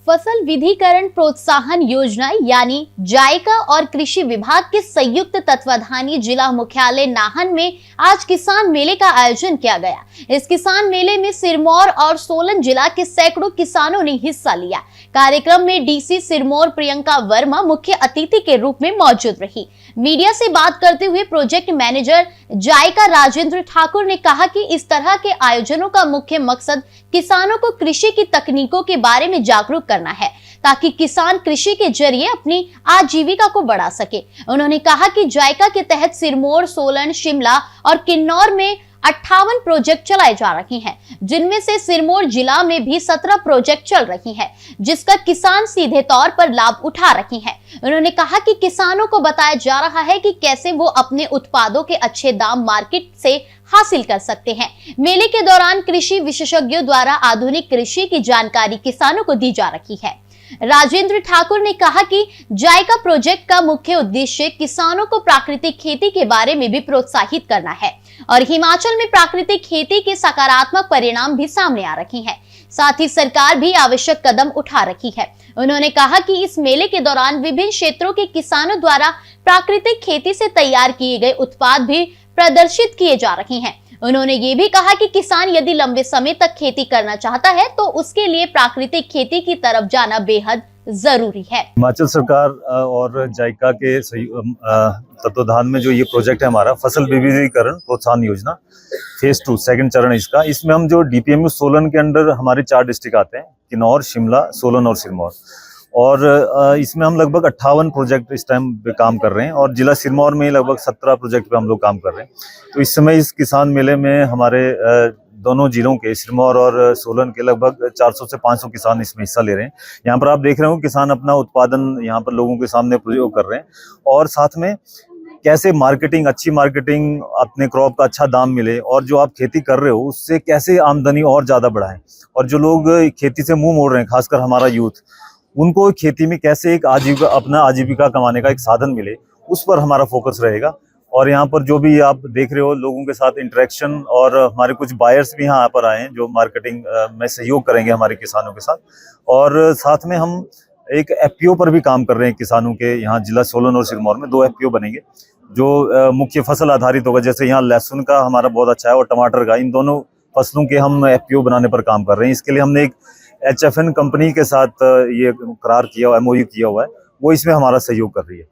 फसल विधिकरण प्रोत्साहन योजना यानी जायका और कृषि विभाग के संयुक्त तत्वाधानी जिला मुख्यालय नाहन में आज किसान मेले का आयोजन किया गया। इस किसान मेले में सिरमौर और सोलन जिला के सैकड़ों किसानों ने हिस्सा लिया। कार्यक्रम में डीसी सिरमौर प्रियंका वर्मा मुख्य अतिथि के रूप में मौजूद रही। मीडिया से बात करते हुए प्रोजेक्ट मैनेजर जायका राजेंद्र ठाकुर ने कहा कि इस तरह के आयोजनों का मुख्य मकसद किसानों को कृषि की तकनीकों के बारे में जागरूक करना है ताकि किसान कृषि के जरिए अपनी आजीविका को बढ़ा सके। उन्होंने कहा कि जायका के तहत सिरमौर, सोलन, शिमला और किन्नौर में 58 प्रोजेक्ट चलाए जा रहे हैं, जिनमें से सिरमौर जिला में भी 17 प्रोजेक्ट चल रही हैं, जिसका किसान सीधे तौर पर लाभ उठा रहे हैं। उन्होंने कहा कि किसानों को बताया जा रहा है कि कैसे वो अपने उत्पादों के अच्छे दाम मार्केट से हासिल कर सकते हैं। मेले के दौरान कृषि विशेषज्ञों द्वारा आधुनिक कृषि की जानकारी किसानों को दी जा रही है। राजेंद्र ठाकुर ने कहा कि जायका प्रोजेक्ट का मुख्य उद्देश्य किसानों को प्राकृतिक खेती के बारे में भी प्रोत्साहित करना है और हिमाचल में प्राकृतिक खेती के सकारात्मक परिणाम भी सामने आ रहे हैं। साथ ही सरकार भी आवश्यक कदम उठा रही है। उन्होंने कहा कि इस मेले के दौरान विभिन्न क्षेत्रों के किसानों द्वारा प्राकृतिक खेती से तैयार किए गए उत्पाद भी प्रदर्शित किए जा रहे हैं। उन्होंने ये भी कहा कि किसान यदि लंबे समय तक खेती करना चाहता है तो उसके लिए प्राकृतिक खेती की तरफ जाना बेहद जरूरी है। हिमाचल सरकार और जायका के तत्वाधान में जो ये प्रोजेक्ट है हमारा फसल विविधीकरण प्रोत्साहन योजना फेज 2 सेकंड चरण इसका, इसमें हम जो डीपीएमयू सोलन के अंडर हमारे 4 डिस्ट्रिक्ट आते हैं, किन्नौर, शिमला, सोलन और सिरमौर, और इसमें हम लगभग 58 प्रोजेक्ट इस टाइम पे काम कर रहे हैं और जिला सिरमौर में लगभग 17 प्रोजेक्ट पे हम लोग काम कर रहे हैं। तो इस समय इस किसान मेले में हमारे दोनों जिलों के सिरमौर और सोलन के लगभग 400 से 500 किसान इसमें हिस्सा ले रहे हैं। यहाँ पर आप देख रहे हो किसान अपना उत्पादन यहाँ पर लोगों के सामने प्रयोग कर रहे हैं और साथ में कैसे मार्केटिंग, अच्छी मार्केटिंग, अपने क्रॉप का अच्छा दाम मिले और जो आप खेती कर रहे हो उससे कैसे आमदनी और ज़्यादा बढ़ाएं। और जो लोग खेती से मुँह मोड़ रहे हैं, खासकर हमारा यूथ, उनको खेती में कैसे एक अपना आजीविका कमाने का एक साधन मिले, उस पर हमारा फोकस रहेगा। और यहाँ पर जो भी आप देख रहे हो लोगों के साथ इंटरेक्शन, और हमारे कुछ बायर्स भी यहाँ पर आए हैं जो मार्केटिंग में सहयोग करेंगे हमारे किसानों के साथ। और साथ में हम एक एफपीओ पर भी काम कर रहे हैं किसानों के। यहाँ जिला सोलन और सिरमौर में 2 एफपीओ बनेंगे जो मुख्य फसल आधारित होगा। जैसे यहाँ लहसुन का हमारा बहुत अच्छा है और टमाटर का, इन दोनों फसलों के हम एफपीओ बनाने पर काम कर रहे हैं। इसके लिए हमने एक HFN कंपनी के साथ ये करार किया हुआ, MOU किया हुआ है, वो इसमें हमारा सहयोग कर रही है।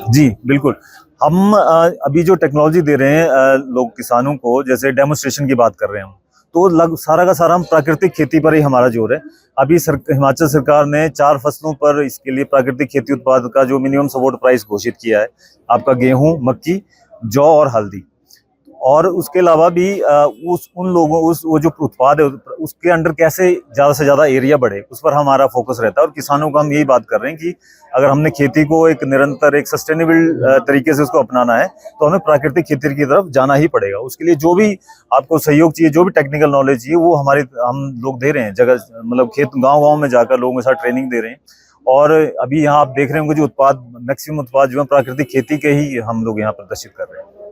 जी बिल्कुल। हम अभी जो टेक्नोलॉजी दे रहे हैं लोग किसानों को, जैसे डेमोन्स्ट्रेशन की बात कर रहे हैं हम, तो सारा का सारा हम प्राकृतिक खेती पर ही हमारा जोर है। अभी हिमाचल सरकार ने 4 फसलों पर इसके लिए प्राकृतिक खेती उत्पाद का जो मिनिमम सपोर्ट प्राइस घोषित किया है, आपका गेहूं, मक्की, जौ और हल्दी। और उसके अलावा भी वो जो उत्पाद है उसके अंडर कैसे ज़्यादा से ज़्यादा एरिया बढ़े, उस पर हमारा फोकस रहता है। और किसानों को हम यही बात कर रहे हैं कि अगर हमने खेती को एक निरंतर, एक सस्टेनेबल तरीके से उसको अपनाना है तो हमें प्राकृतिक खेती की तरफ जाना ही पड़ेगा। उसके लिए जो भी आपको सहयोग चाहिए, जो भी टेक्निकल नॉलेज चाहिए, वो हम लोग दे रहे हैं। जगह मतलब गाँव में जाकर लोगों के साथ ट्रेनिंग दे रहे हैं। और अभी यहाँ आप देख रहे होंगे जो मैक्सिमम उत्पाद जो है प्राकृतिक खेती के ही हम लोग यहाँ प्रदर्शित कर रहे हैं।